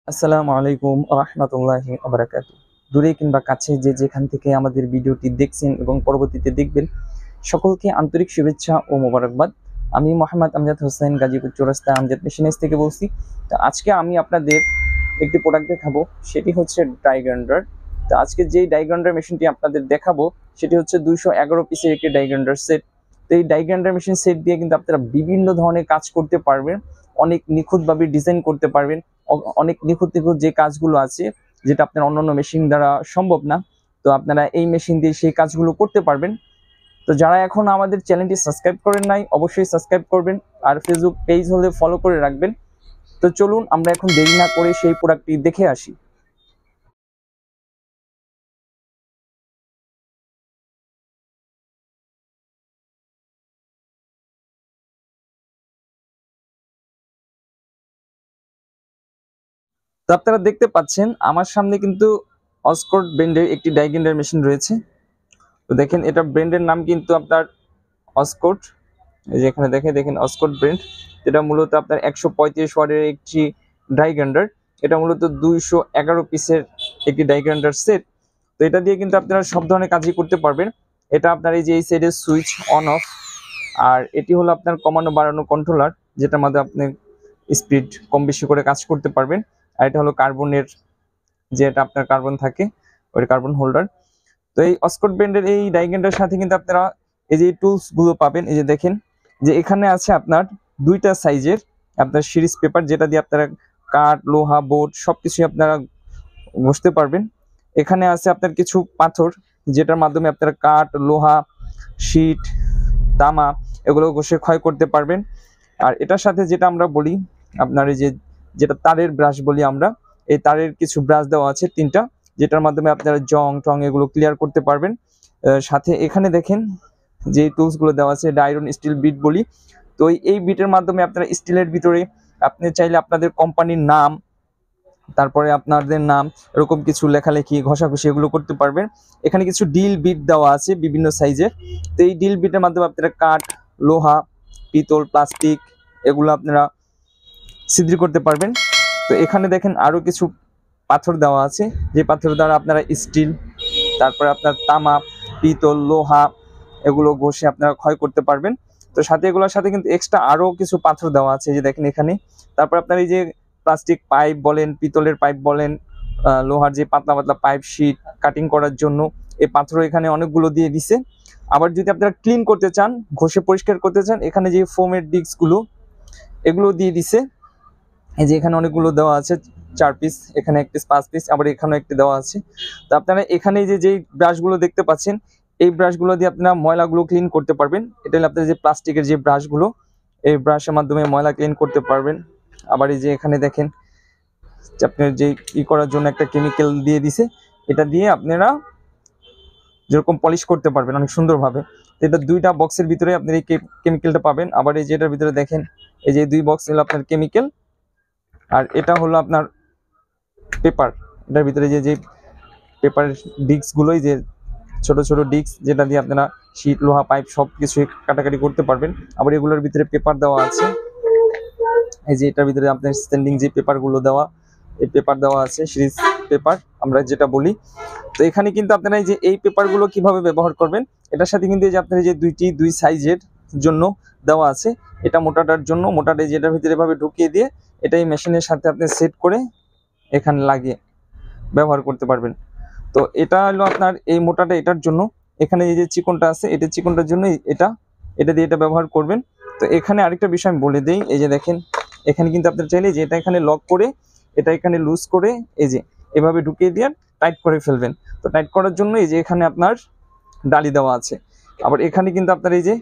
আসসালামু আলাইকুম রহমতুল্লাহি আবরাকাতু। দূরে কিংবা কাছে যে যেখান থেকে আমাদের ভিডিওটি দেখছেন এবং পরবর্তীতে দেখবেন, সকলকে আন্তরিক শুভেচ্ছা ও মোবারকবাদ। আমি মোহাম্মদ আমজাদ হোসেন, গাজীপুর চৌরাস্তা আমজাদ মেশিনারিজ থেকে বলছি। তো আজকে আমি আপনাদের একটি প্রোডাক্ট দেখাবো, সেটি হচ্ছে ডাই গ্রাইন্ডার। তো আজকে যেই ডাই গ্রাইন্ডার মেশিনটি আপনাদের দেখাবো সেটি হচ্ছে 211 পিসের একটি ডাই গ্রাইন্ডার সেট। তো এই ডাই গ্রাইন্ডার মেশিন সেট দিয়ে কিন্তু আপনারা বিভিন্ন ধরনের কাজ করতে পারবেন, অনেক নিখুঁতভাবে ডিজাইন করতে পারবেন। অনেক নিখুঁত নিখুঁত যে কাজগুলো আছে, যেটা আপনার অন্যান্য মেশিন দ্বারা সম্ভব না, তো আপনারা এই মেশিন দিয়ে সেই কাজগুলো করতে পারবেন। তো যারা এখন আমাদের চ্যানেলটি সাবস্ক্রাইব করেন নাই, অবশ্যই সাবস্ক্রাইব করবেন, আর ফেসবুক পেজ হলে ফলো করে রাখবেন। তো চলুন আমরা এখন দেরি না করে সেই প্রোডাক্টটি দেখে আসি। তো আপনারা দেখতে পাচ্ছেন আমার সামনে কিন্তু অসকোট ব্র্যান্ডের একটি ডাই গ্রাইন্ডার মেশিন রয়েছে। তো দেখেন, এটা ব্র্যান্ডের নাম কিন্তু আপনার অসকোট। এই যে এখানে দেখেন অসকোট ব্র্যান্ড। এটা মূলত আপনার 135 ওয়াটের একটি ডাই গ্রাইন্ডার। এটা মূলত 211 পিসের একটি ডাই গ্রাইন্ডার সেট। তো এটা দিয়ে কিন্তু আপনারা সব ধরনের কাজই করতে পারবেন। এটা আপনার এই যে এই সাইডের সুইচ অন অফ, আর এটি হলো আপনার কমানো বাড়ানো কন্ট্রোলার, যেটার মধ্যে আপনি স্পিড কম বেশি করে কাজ করতে পারবেন। আর এটা হলো কার্বনের, যেটা আপনার কার্বন থাকে, ওই কার্বন হোল্ডার। তো এই অসকট ব্র্যান্ডের এই ডাই গ্রাইন্ডারের সাথে কিন্তু আপনারা এই যে টুলস গুলো পাবেন। এই যে দেখেন যে এখানে আছে আপনার দুইটা সাইজের আপনার সিরিজ পেপার, যেটা দিয়ে আপনারা কাঠ, লোহা, বোর্ড সবকিছুই আপনারা ঘষতে পারবেন। এখানে আছে আপনার কিছু পাথর, যেটার মাধ্যমে আপনারা কাঠ, লোহা, শীট, তামা এগুলো ঘষে ক্ষয় করতে পারবেন। আর এটার সাথে যেটা আমরা বলি আপনার এই যে যেটা তারের ব্রাশ বলি আমরা, এই তারের কিছু ব্রাশ দেওয়া আছে 3টা, যেটার মাধ্যমে আপনারা জং টং এগুলো ক্লিয়ার করতে পারবেন। সাথে এখানে দেখেন যে টুলস গুলো দেওয়া আছে, এটা আয়রন স্টিল বিট বলি। তো এই বিটের মাধ্যমে আপনারা স্টিলের ভিতরে আপনি চাইলে আপনাদের কোম্পানির নাম, তারপরে আপনাদের নাম, এরকম কিছু লেখালেখি ঘষাঘষি এগুলো করতে পারবেন। এখানে কিছু ডিল বিট দেওয়া আছে বিভিন্ন সাইজের। তো এই ডিল বিটের মাধ্যমে আপনারা কাঠ, লোহা, পিতল, প্লাস্টিক এগুলো আপনারা ছিদ্র করতে পারবেন। তো এখানে দেখেন আরো কিছু পাথর দেওয়া আছে, যে পাথর দ্বারা আপনারা স্টিল, তারপরে আপনার তামা, পিতল, লোহা এগুলো ঘষে আপনারা ক্ষয় করতে পারবেন। তো সাথে এগুলোর সাথে কিন্তু এক্সট্রা আরো কিছু পাথর দেওয়া আছে, যে দেখেন এখানে। তারপর আপনার এই যে প্লাস্টিক পাইপ বলেন, পিতলের পাইপ বলেন, লোহার যে পাতলা পাতলা পাইপ শীট কাটিং করার জন্য এই পাথর এখানে অনেকগুলো দিয়ে দিছে। আবার যদি আপনারা ক্লিন করতে চান, ঘষে পরিষ্কার করতে চান, এখানে যে ফোমের ডিস্ক গুলো এগুলো দিয়ে দিছে। এই যে এখানে অনেকগুলো দেওয়া আছে, 4 পিস, এখানে 1 পিস, 5 পিস, আবার এখানেও একটি দেওয়া আছে। তো আপনারা এখানে যে যেই ব্রাশগুলো দেখতে পাচ্ছেন, এই ব্রাশগুলো দিয়ে আপনারা ময়লাগুলো ক্লিন করতে পারবেন। এটা হলো আপনাদের যে প্লাস্টিকের যে ব্রাশগুলো, এই ব্রাশের মাধ্যমে ময়লা ক্লিন করতে পারবেন। আবার এই যে এখানে দেখেন আপনার যে করার জন্য একটা কেমিক্যাল দিয়ে দিছে, এটা দিয়ে আপনারা যেরকম পলিশ করতে পারবেন অনেক সুন্দরভাবে। এটা 2টা বক্সের ভিতরে আপনি এই কেমিক্যালটা পাবেন। আবার এই যে এটার ভিতরে দেখেন এই যে 2 বক্স হলো আপনার কেমিক্যাল, আর এটা হলো আপনার পেপার। এটার ভিতরে যে যে পেপারের ডিস্কগুলোই, যে ছোট ছোট ডিস্ক, যেটা দিয়ে আপনারা শীট, লোহা, পাইপ সব কিছু কাটাকাটি করতে পারবেন। আবার এগুলোর ভিতরে পেপার দেওয়া আছে, এই যে এটার ভিতরে আপনার স্ট্যান্ডিং যে পেপারগুলো দেওয়া, এই পেপার দেওয়া আছে, সিরিজ পেপার আমরা যেটা বলি। তো এখানে কিন্তু আপনারা এই যে এই পেপারগুলো কিভাবে ব্যবহার করবেন, এটার সাথে কিন্তু এই যে আপনার যে দুই সাইজের জন্য দেওয়া আছে। এটা মোটাটার জন্য, মোটাটা যেটার ভিতরে এভাবে ঢুকিয়ে দিয়ে এটাই মেশিনের সাথে আপনি সেট করে এখানে লাগিয়ে ব্যবহার করতে পারবেন। তো এটা হলো আপনার এই মোটাটা এটার জন্য। এখানে এই যে চিকনটা আছে, এটা চিকনটার জন্য এটা এটা দিয়ে এটা ব্যবহার করবেন। তো এখানে আরেকটা বিষয় আমি বলে দিই, এই যে দেখেন এখানে কিন্তু আপনার চাইলে যে এটা এখানে লক করে, এটা এখানে লুজ করে এই যে এভাবে ঢুকিয়ে দিয়ে টাইট করে ফেলবেন। তো টাইট করার জন্য এই যে এখানে আপনার ডালি দেওয়া আছে। আবার এখানে কিন্তু আপনার এই যে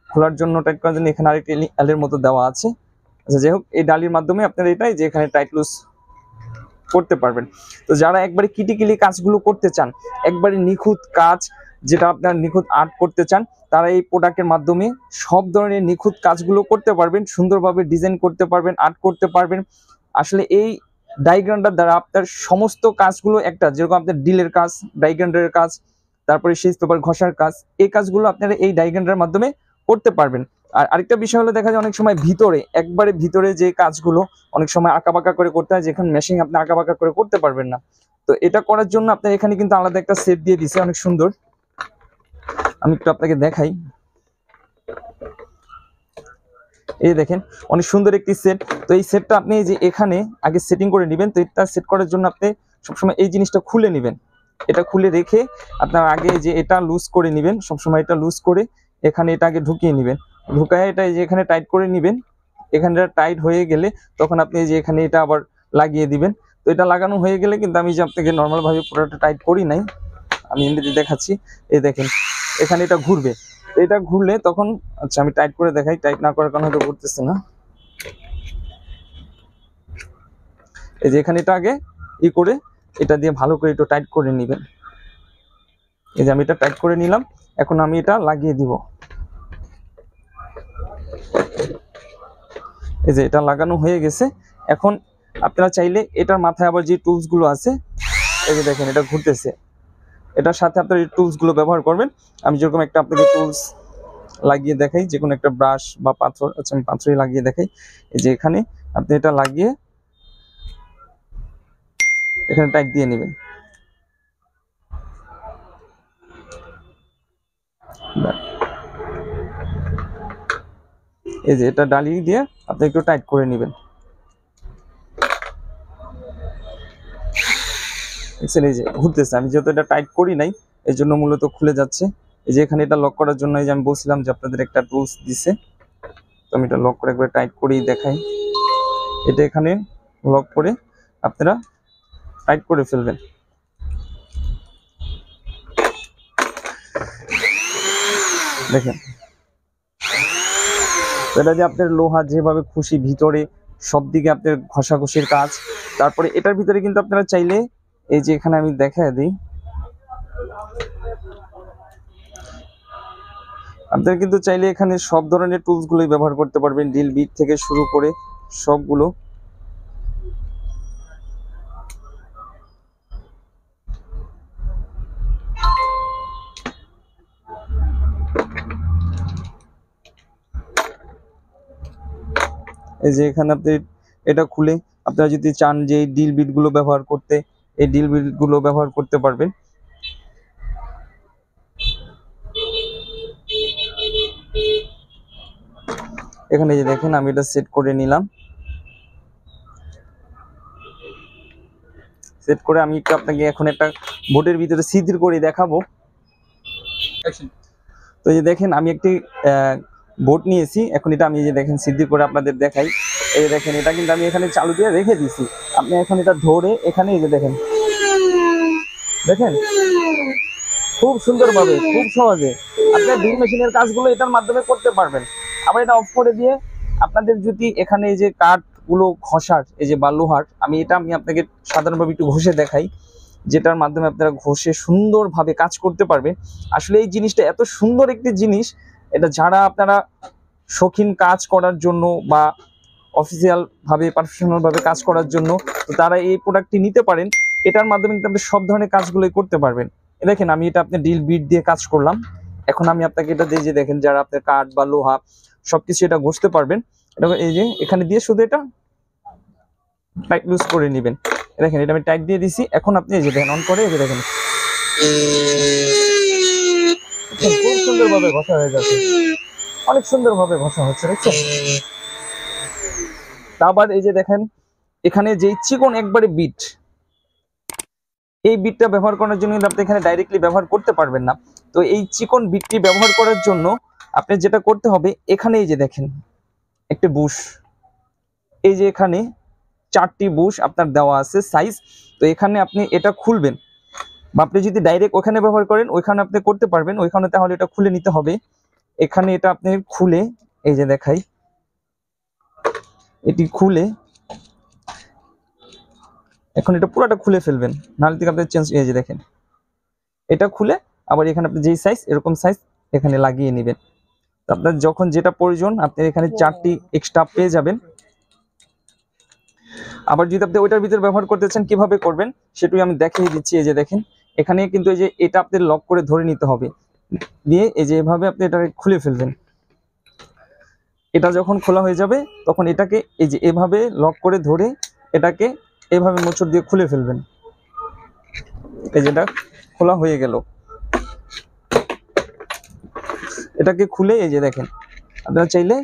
খোলার জন্য, টাইট করার জন্য এখানে আরেকটি এলের মতো দেওয়া আছে। আচ্ছা, যাই হোক, এই ডালির মাধ্যমে আপনার এটাই যে এখানে টাইট লুজ করতে পারবেন। তো যারা একবারে ক্রিটিক্যালি কাজগুলো করতে চান, একবারে নিখুঁত কাজ, যেটা আপনার নিখুঁত আর্ট করতে চান, তারা এই প্রোডাক্টের মাধ্যমে সব ধরনের নিখুঁত কাজগুলো করতে পারবেন, সুন্দরভাবে ডিজাইন করতে পারবেন, আর্ট করতে পারবেন। আসলে এই ডাইগ্রাইন্ডার দ্বারা আপনার সমস্ত কাজগুলো, একটা যেরকম আপনার ডিলের কাজ, ডাইগ্রাইন্ডারের কাজ, তারপরে সিরিজ পেপার ঘষার কাজ, এই কাজগুলো আপনারা এই ডাইগ্রাইন্ডারের মাধ্যমে করতে পারবেন। আর আরেকটা বিষয় হলো দেখা যায় অনেক সময় ভিতরে একবারে ভিতরে যে কাজগুলো অনেক সময় আঁকাবাঁকা করে করতে হয়, যেখানে মেশিন আপনি আঁকাবাঁকা করে করতে পারবেন না। তো এটা করার জন্য আপনার এখানে কিন্তু আলাদা একটা সেট দিয়ে দিছে, অনেক সুন্দর। আমি একটু আপনাকে দেখাই। এই দেখেন অনেক সুন্দর একটি সেট। তো এই সেটটা আপনি যে এখানে আগে সেটিং করে নেবেন। তো এটা সেট করার জন্য আপনি সবসময় এই জিনিসটা খুলে নেবেন। এটা খুলে রেখে আপনার আগে যে এটা লুজ করে নেবেন, সবসময় এটা লুজ করে এখানে এটা আগে ঢুকিয়ে নেবেন। ঢুকায় এটা এই যে এখানে টাইট করে নেবেন। এখানটা টাইট হয়ে গেলে তখন আপনি এই যে এখানে এটা আবার লাগিয়ে দিবেন। তো এটা লাগানো হয়ে গেলে কিন্তু আমি যে আপনাকে নর্মাল ভাবে পুরোটা টাইট করি নাই, আমি এমনিতে দেখাচ্ছি। এই দেখেন এখানে এটা ঘুরবে। এটা ঘুরলে তখন, আচ্ছা আমি টাইট করে দেখাই, টাইট না করার কারণে হয়তো ঘুরতেছে না। এই যে এখানে এটা আগে করে এটা দিয়ে ভালো করে একটু টাইট করে নেবেন। এই যে আমি এটা টাইট করে নিলাম, এখন আমি এটা লাগিয়ে দিব। এই যে এটা লাগানো হয়ে গেছে। এখন আপনারা চাইলে এটার মাথায় আবার যে টুলস গুলো আছে, এই যে দেখেন এটা ঘুরতেছে, এটার সাথে আপনারা এই টুলস গুলো ব্যবহার করবেন। আমি যেরকম একটা আপনাকে টুলস লাগিয়ে দেখাই, যে কোনো একটা ব্রাশ বা পাথর, আচ্ছা আমি পাথরই লাগিয়ে দেখাই। এই যে এখানে আপনি এটা লাগিয়ে এখানে টাইট দিয়ে নেবেন। এই যে এটা ডালি দিয়ে আপনি একটু টাইট করে নেবেন। দেখছেন এই যে ঘুরতেছে, আমি যেহেতু এটা টাইট করি নাই এই জন্য মূলত খুলে যাচ্ছে। এই যে এখানে এটা লক করার জন্য এই যে আমি বলছিলাম যে আপনাদের একটা টুলস দিছে, তো আমি এটা লক করে একবার টাইট করেই দেখাই। এটা এখানে লক করে আপনারা টাইট করে ফেলবেন। দেখেন এটা যে আপনার লোহা যেভাবে খুশি ভিতরে সব দিকে আপনার ঘষাঘষির কাজ। তারপরে এটার ভিতরে কিন্তু আপনারা চাইলে এই যে এখানে আমি দেখায় দিই, আপনারা কিন্তু চাইলে এখানে সব ধরনের টুলস গুলোই ব্যবহার করতে পারবেন, ড্রিল বিট থেকে শুরু করে সবগুলো। এই যে এখানে আপনি এটা খুলে আপনারা যদি চান যে এই ড্রিল বিট গুলো ব্যবহার করতে, এই ড্রিল বিট গুলো ব্যবহার করতে পারবেন। এখানে যে দেখেন আমি এটা সেট করে নিলাম। সেট করে আমি একটু আপনাকে এখন একটা বোর্ডের ভিতরে ছিদ্র করে দেখাবো। তো এই যে দেখেন আমি একটি বোর্ড নিয়েছি, এখন এটা আমি এই যে দেখেন ছিদ্র করে আপনাদের দেখাই। এই দেখেন এটা কিন্তু আমি এখানে চালু দিয়ে রেখে দিছি। আপনি এখন এটা ধরে এখানে এই যে দেখেন, দেখেন খুব সুন্দরভাবে খুব সহজে আপনার ড্রিল মেশিনের কাজগুলো এটার মাধ্যমে করতে পারবেন। আবার এটা অফ করে দিয়ে আপনাদের যদি এখানে এই যে কাঠগুলো ঘষার এই যে বা লোহার, আমি আপনাকে সাধারণভাবে একটু ঘষে দেখাই, যেটার মাধ্যমে আপনারা ঘষে সুন্দরভাবে কাজ করতে পারবেন। আসলে এই জিনিসটা এত সুন্দর একটি জিনিস, এটা যারা আপনারা শৌখিন কাজ করার জন্য বা অফিসিয়াল ভাবে প্রফেশনাল ভাবে কাজ করার জন্য, তো তারা এই প্রোডাক্টটি নিতে পারেন। এটার মাধ্যমে কিন্তু আপনি সব ধরনের কাজগুলোই করতে পারবেন। দেখেন আমি এটা আপনি ড্রিল বিট দিয়ে কাজ করলাম। এখন আমি আপনাকে এটা দিয়ে যে দেখেন যারা আপনার কাঠ বা লোহা সবকিছু এটা ঘষতে পারবেন। এটা এই যে এখানে দিয়ে শুধু এটা টাইট লুজ করে নেবেন। দেখেন এটা আমি টাইট দিয়ে দিছি। এখন আপনি এই যে দেখেন অন করে এই যে দেখেন খুব সুন্দরভাবে ঘষা হয়ে যাচ্ছে, অনেক সুন্দরভাবে ঘষা হচ্ছে, দেখছেন। আবার এই যে দেখেন এখানে যে চিকন একবারে বিট, এই বিটটা ব্যবহার করার জন্য কিন্তু আপনি এখানে ডাইরেক্টলি ব্যবহার করতে পারবেন না। তো এই চিকন বিটটি ব্যবহার করার জন্য আপনি যেটা করতে হবে, এখানে এই যে দেখেন একটা বুশ, এই যে এখানে 4টি বুশ আপনার দেওয়া আছে সাইজ। তো এখানে আপনি এটা খুলবেন, বা আপনি যদি ডাইরেক্ট ওখানে ব্যবহার করেন ওইখানে আপনি করতে পারবেন, ওইখানে তাহলে এটা খুলে নিতে হবে। এখানে এটা আপনি খুলে এই যে দেখাই, এটি খুলে এখন এটা পুরোটা খুলে ফেলবেন, নাহলে থেকে আপনি চেঞ্জ। এই যে দেখেন এটা খুলে আবার এখানে আপনি যেই সাইজ এরকম সাইজ এখানে লাগিয়ে নেবেন। আপনার যখন যেটা প্রয়োজন আপনি এখানে 4টি এক্সট্রা পেয়ে যাবেন। আবার যদি আপনি ওইটার ভিতরে ব্যবহার করতে চান কিভাবে করবেন সেটাই আমি দেখিয়ে দিচ্ছি। এই যে দেখেন এখানে কিন্তু এই যে এটা আপনি লক করে ধরে নিতে হবে, দিয়ে এই যে এভাবে আপনি এটা খুলে ফেলবেন। এটা যখন খোলা হয়ে যাবে তখন এটাকে এই যে এভাবে লক করে ধরে এটাকে এভাবে মোচড় দিয়ে খুলে ফেলবেন। এই যেটা খোলা হয়ে গেল, এটাকে খুলে এই যে দেখেন আপনারা চাইলে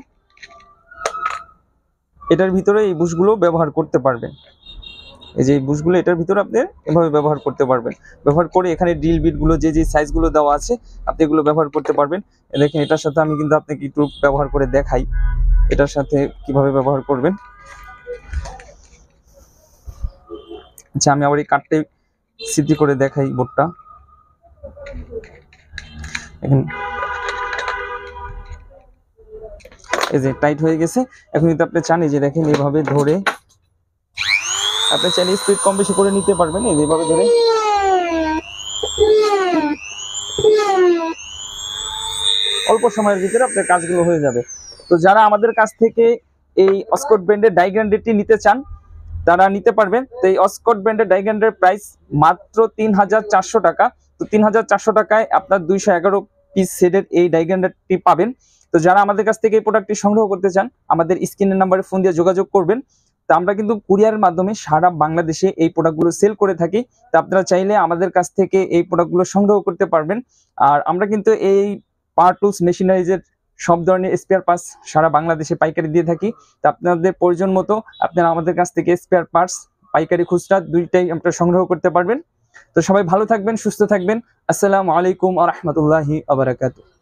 এটার ভিতরে এই বুশগুলো ব্যবহার করতে পারবেন। এই যে বুশগুলো এটার ভিতরে আপনি এভাবে ব্যবহার করতে পারবেন। ব্যবহার করে এখানে ড্রিল বিটগুলো যে যে সাইজগুলো দেওয়া আছে আপনি এগুলো ব্যবহার করতে পারবেন। দেখেন এটার সাথে আমি কিন্তু আপনাকে একটু ব্যবহার করে দেখাই এটার সাথে কিভাবে ব্যবহার করবেন। আচ্ছা আমি আবার এই কাঠটাই সিদ্ধি করে দেখাই বোর্ডটা। এখন এই যে টাইট হয়ে গেছে। এখন কিন্তু আপনি চান এই যে দেখেন এইভাবে ধরে আপনি চাইলে স্পিড কম বেশি করে নিতে পারবেন। এই যেভাবে ধরে অল্প সময়ের ভিতরে আপনার কাজগুলো হয়ে যাবে। তো যারা আমাদের কাছ থেকে এই অসকট ব্র্যান্ডের ডাই গ্রাইন্ডারটি নিতে চান তারা নিতে পারবেন। তো এই অসকট ব্র্যান্ডের ডাই গ্রাইন্ডারের প্রাইস মাত্র ৩,৪০০ টাকা। তো ৩,৪০০ টাকায় আপনার 211 পিস সেটের এই ডাই গ্রাইন্ডারটি পাবেন। তো যারা আমাদের কাছ থেকে এই প্রোডাক্টটি সংগ্রহ করতে চান আমাদের স্ক্রিনের নাম্বারে ফোন দিয়ে যোগাযোগ করবেন। তো আমরা কিন্তু কুরিয়ারের মাধ্যমে সারা বাংলাদেশে এই প্রোডাক্টগুলো সেল করে থাকি। তো আপনারা চাইলে আমাদের কাছ থেকে এই প্রোডাক্টগুলো সংগ্রহ করতে পারবেন। আর আমরা কিন্তু এই পাওয়ার টুলস মেশিনারিজের সব ধরনের স্পেয়ার পার্টস সারা বাংলাদেশে পাইকারি দিয়ে থাকি। তো আপনাদের প্রয়োজন মতো আপনারা আমাদের কাছ থেকে স্পেয়ার পার্টস পাইকারি খুচরা দুইটাই আপনারা সংগ্রহ করতে পারবেন। তো সবাই ভালো থাকবেন, সুস্থ থাকবেন। আসসালামু আলাইকুম ওয়া রাহমাতুল্লাহি ওয়া বারাকাতুহু।